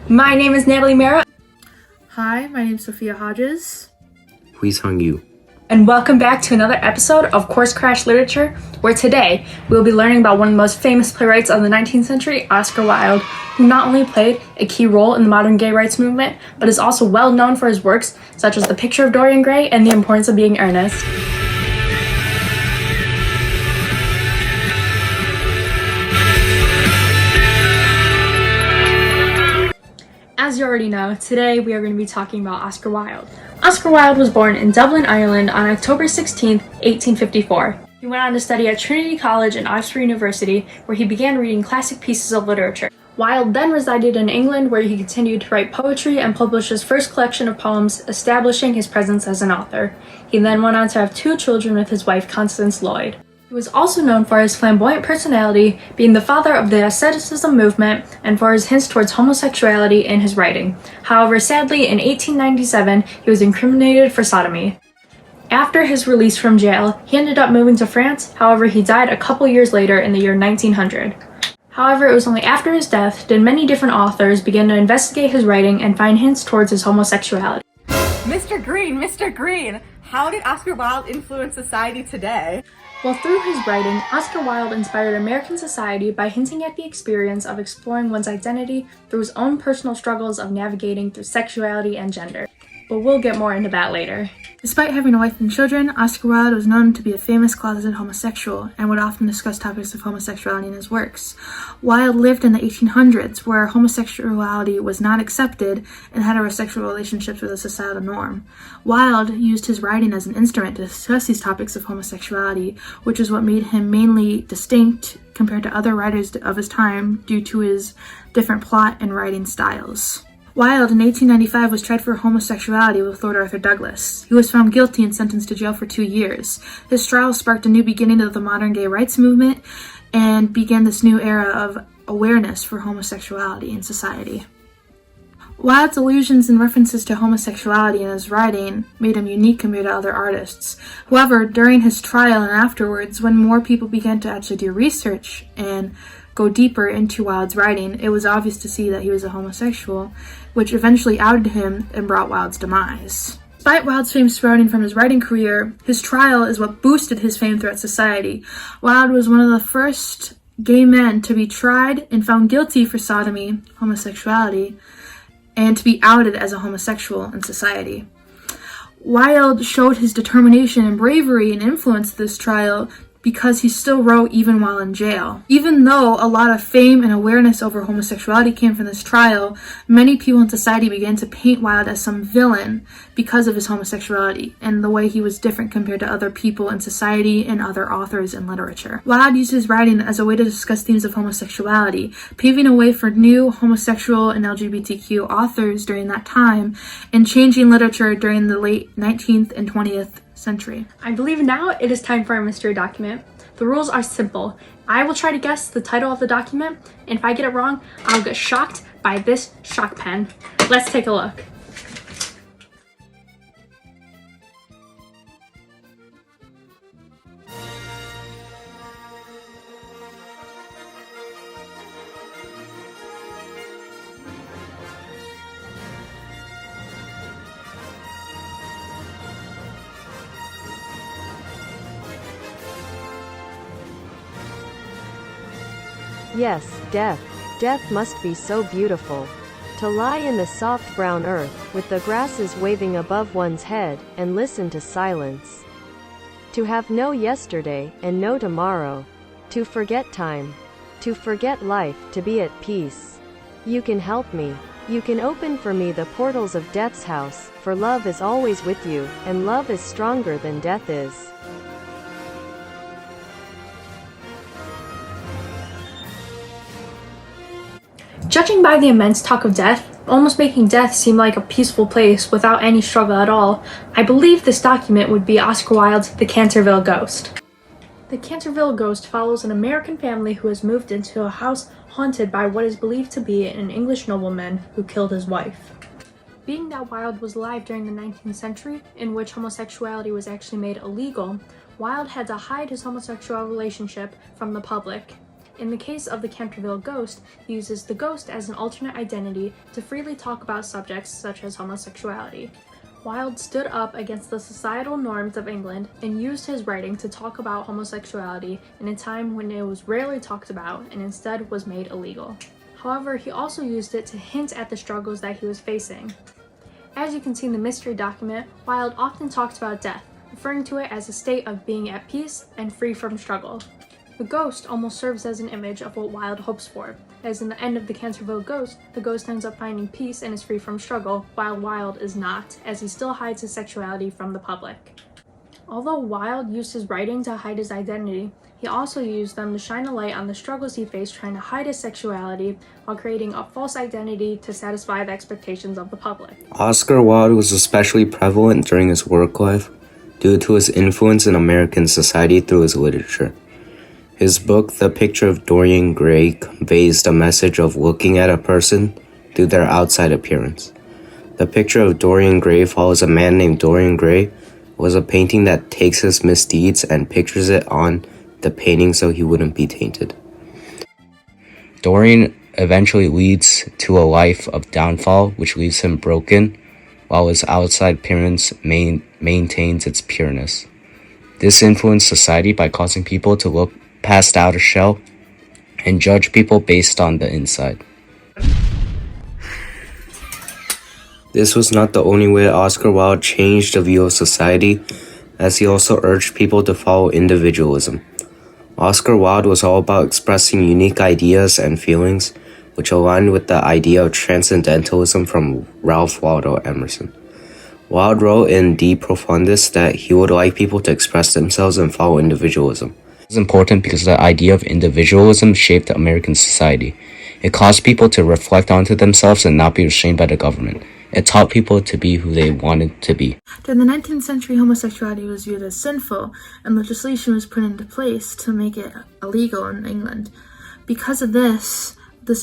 My name is Natalie Mara. Hi, my name is Sophia Hodges. Huizhong Yu. And welcome back to another episode of Course Crash Literature, where today we'll be learning about one of the most famous playwrights of the 19th century, Oscar Wilde, who not only played a key role in the modern gay rights movement, but is also well known for his works such as The Picture of Dorian Gray and The Importance of Being Earnest. As you already know, today we are going to be talking about Oscar Wilde. Oscar Wilde was born in Dublin, Ireland on October 16, 1854. He went on to study at Trinity College and Oxford University, where he began reading classic pieces of literature. Wilde then resided in England, where he continued to write poetry and published his first collection of poems, establishing his presence as an author. He then went on to have 2 children with his wife, Constance Lloyd. He was also known for his flamboyant personality, being the father of the asceticism movement, and for his hints towards homosexuality in his writing. However, sadly, in 1897, he was incriminated for sodomy. After his release from jail, he ended up moving to France. However, he died a couple years later in the year 1900. However, it was only after his death did many different authors begin to investigate his writing and find hints towards his homosexuality. Mr. Green, how did Oscar Wilde influence society today? Well, through his writing, Oscar Wilde inspired American society by hinting at the experience of exploring one's identity through his own personal struggles of navigating through sexuality and gender. But we'll get more into that later. Despite having a wife and children, Oscar Wilde was known to be a famous closeted homosexual and would often discuss topics of homosexuality in his works. Wilde lived in the 1800s, where homosexuality was not accepted and heterosexual relationships were the societal norm. Wilde used his writing as an instrument to discuss these topics of homosexuality, which is what made him mainly distinct compared to other writers of his time due to his different plot and writing styles. Wilde in 1895 was tried for homosexuality with Lord Arthur Douglas. He was found guilty and sentenced to jail for 2 years. His trial sparked a new beginning of the modern gay rights movement and began this new era of awareness for homosexuality in society. Wilde's allusions and references to homosexuality in his writing made him unique compared to other artists. However, during his trial and afterwards, when more people began to actually do research and go deeper into Wilde's writing, it was obvious to see that he was a homosexual, which eventually outed him and brought Wilde's demise. Despite Wilde's fame sprouting from his writing career, his trial is what boosted his fame throughout society. Wilde was one of the first gay men to be tried and found guilty for sodomy, homosexuality, and to be outed as a homosexual in society. Wilde showed his determination and bravery and influence this trial because he still wrote even while in jail. Even though a lot of fame and awareness over homosexuality came from this trial, many people in society began to paint Wilde as some villain because of his homosexuality and the way he was different compared to other people in society and other authors in literature. Wilde used his writing as a way to discuss themes of homosexuality, paving a way for new homosexual and LGBTQ authors during that time and changing literature during the late 19th and 20th century. I believe now it is time for our mystery document. The rules are simple. I will try to guess the title of the document, and if I get it wrong, I'll get shocked by this shock pen. Let's take a look. Yes, death. Death must be so beautiful. To lie in the soft brown earth, with the grasses waving above one's head, and listen to silence. To have no yesterday, and no tomorrow. To forget time. To forget life, to be at peace. You can help me. You can open for me the portals of death's house, for love is always with you, and love is stronger than death is. Judging by the immense talk of death, almost making death seem like a peaceful place without any struggle at all, I believe this document would be Oscar Wilde's The Canterville Ghost. The Canterville Ghost follows an American family who has moved into a house haunted by what is believed to be an English nobleman who killed his wife. Being that Wilde was alive during the 19th century, in which homosexuality was actually made illegal, Wilde had to hide his homosexual relationship from the public. In the case of the Canterville ghost, he uses the ghost as an alternate identity to freely talk about subjects such as homosexuality. Wilde stood up against the societal norms of England and used his writing to talk about homosexuality in a time when it was rarely talked about and instead was made illegal. However, he also used it to hint at the struggles that he was facing. As you can see in the mystery document, Wilde often talked about death, referring to it as a state of being at peace and free from struggle. The ghost almost serves as an image of what Wilde hopes for, as in the end of the Canterville ghost, the ghost ends up finding peace and is free from struggle, while Wilde is not, as he still hides his sexuality from the public. Although Wilde used his writing to hide his identity, he also used them to shine a light on the struggles he faced trying to hide his sexuality while creating a false identity to satisfy the expectations of the public. Oscar Wilde was especially prevalent during his work life due to his influence in American society through his literature. His book, The Picture of Dorian Gray, conveys the message of looking at a person through their outside appearance. The Picture of Dorian Gray follows a man named Dorian Gray, who was a painting that takes his misdeeds and pictures it on the painting so he wouldn't be tainted. Dorian eventually leads to a life of downfall, which leaves him broken, while his outside appearance maintains its pureness. This influenced society by causing people to look past the outer shell and judge people based on the inside. This was not the only way Oscar Wilde changed the view of society, as he also urged people to follow individualism. Oscar Wilde was all about expressing unique ideas and feelings, which aligned with the idea of transcendentalism from Ralph Waldo Emerson. Wilde wrote in De Profundis that he would like people to express themselves and follow individualism. It was important because the idea of individualism shaped American society. It caused people to reflect onto themselves and not be restrained by the government. It taught people to be who they wanted to be. During the 19th century, homosexuality was viewed as sinful, and legislation was put into place to make it illegal in England. Because of this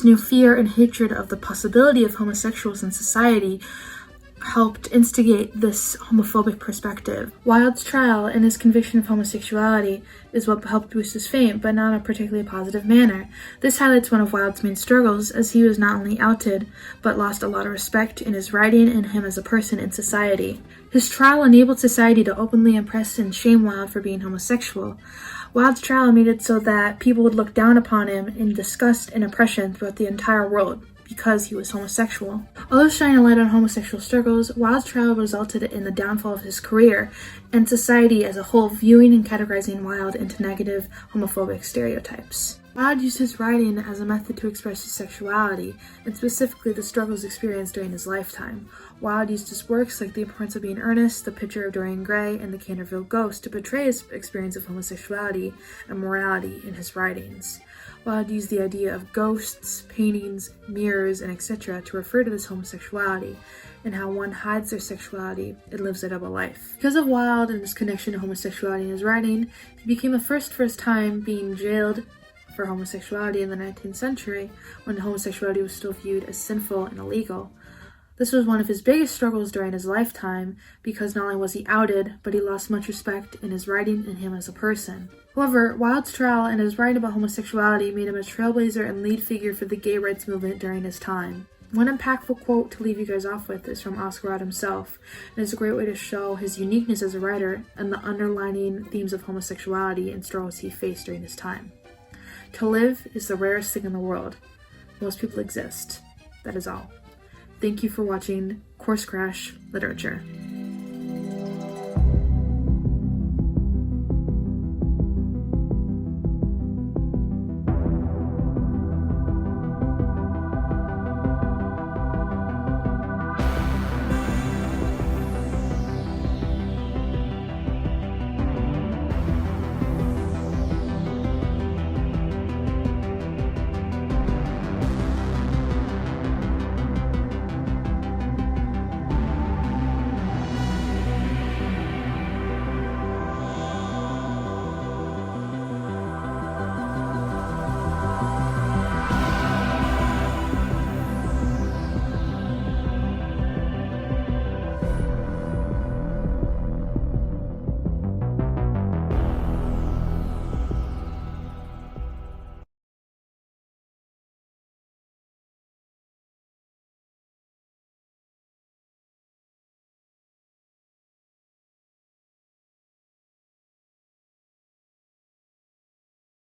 new fear and hatred of the possibility of homosexuals in society helped instigate this homophobic perspective. Wilde's trial and his conviction of homosexuality is what helped boost his fame, but not in a particularly positive manner. This highlights one of Wilde's main struggles, as he was not only outed, but lost a lot of respect in his writing and him as a person in society. His trial enabled society to openly impress and shame Wilde for being homosexual. Wilde's trial made it so that people would look down upon him in disgust and oppression throughout the entire world, because he was homosexual. Although shining a light on homosexual struggles, Wilde's trial resulted in the downfall of his career, and society as a whole viewing and categorizing Wilde into negative homophobic stereotypes. Wilde used his writing as a method to express his sexuality, and specifically the struggles experienced during his lifetime. Wilde used his works like The Importance of Being Earnest, The Picture of Dorian Gray, and The Canterville Ghost to portray his experience of homosexuality and morality in his writings. Wilde used the idea of ghosts, paintings, mirrors, and etc. to refer to this homosexuality, and how one hides their sexuality, it lives a double life. Because of Wilde and his connection to homosexuality in his writing, he became the first for his time being jailed for homosexuality in the 19th century, when homosexuality was still viewed as sinful and illegal. This was one of his biggest struggles during his lifetime, because not only was he outed, but he lost much respect in his writing and him as a person. However, Wilde's trial and his writing about homosexuality made him a trailblazer and lead figure for the gay rights movement during his time. One impactful quote to leave you guys off with is from Oscar Wilde himself, and it's a great way to show his uniqueness as a writer and the underlining themes of homosexuality and struggles he faced during his time. To live is the rarest thing in the world. Most people exist. That is all. Thank you for watching Course Crash Literature.